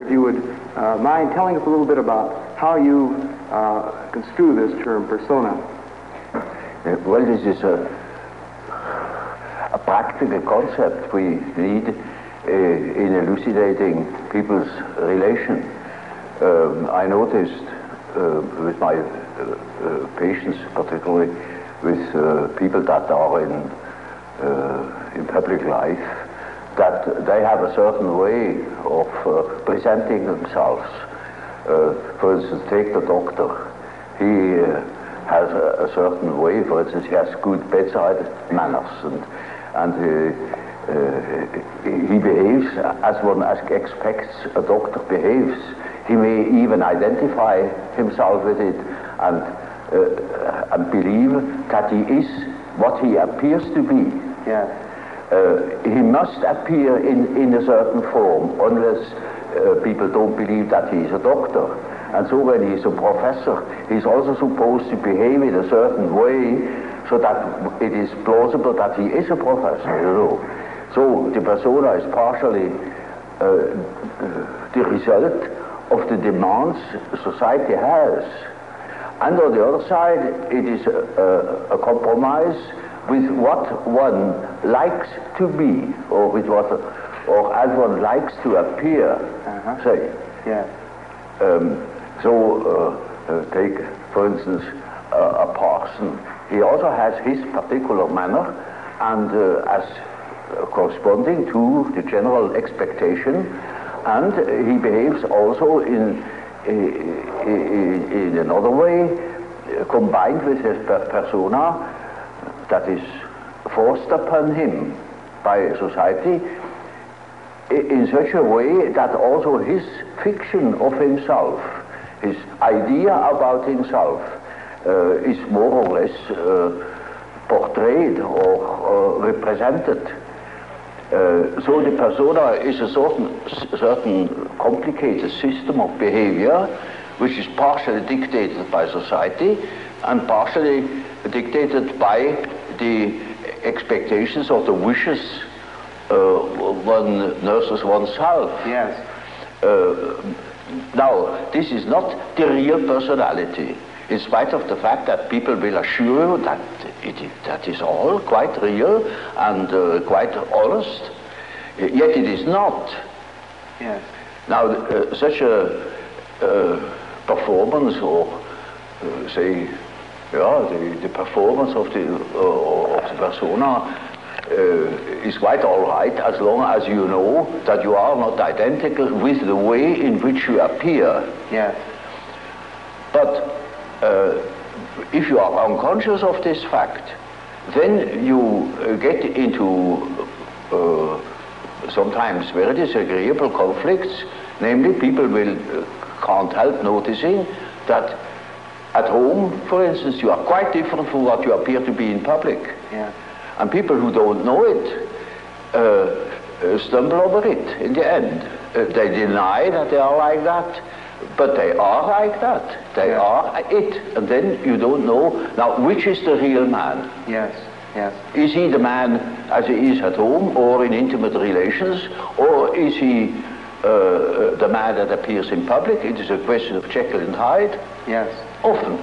If you would mind telling us a little bit about how you construe this term persona. Well, this is a practical concept we need in elucidating people's relation. I noticed with my patients, particularly with people that are in public life, that they have a certain way of presenting themselves. For instance, take the doctor. He has a certain way. For instance, he has good bedside manners, and he behaves as one expects a doctor behaves. He may even identify himself with it and believe that he is what he appears to be. Yeah. He must appear in a certain form unless people don't believe that he is a doctor. And so when he is a professor, he's also supposed to behave in a certain way so that it is plausible that he is a professor, you know. So the persona is partially the result of the demands society has. And on the other side, it is a compromise with what one likes to be, or with what, or as one likes to appear. Say. Yeah. Take, for instance, a parson. He also has his particular manner, and as corresponding to the general expectation, and he behaves also in another way, combined with his persona, that is forced upon him by society in such a way that also his fiction of himself, his idea about himself, is more or less portrayed or represented. So the persona is a certain complicated system of behavior which is partially dictated by society and partially dictated by the expectations or the wishes one nurses oneself. Yes. Now, this is not the real personality, in spite of the fact that people will assure you that that is all quite real and quite honest, yet it is not. Yes. Now, such a performance, or say, the performance of the persona is quite all right as long as you know that you are not identical with the way in which you appear. Yes. But if you are unconscious of this fact, then you get into sometimes very disagreeable conflicts. Namely, people can't help noticing that at home, for instance, you are quite different from what you appear to be in public. Yeah. And people who don't know it stumble over it in the end. They deny that they are like that, but they are like that. They are it. And then you don't know, now, which is the real man? Yes, yes. Is he the man as he is at home or in intimate relations, or is he the man that appears in public? It is a question of Jekyll and Hyde. Yes. Often.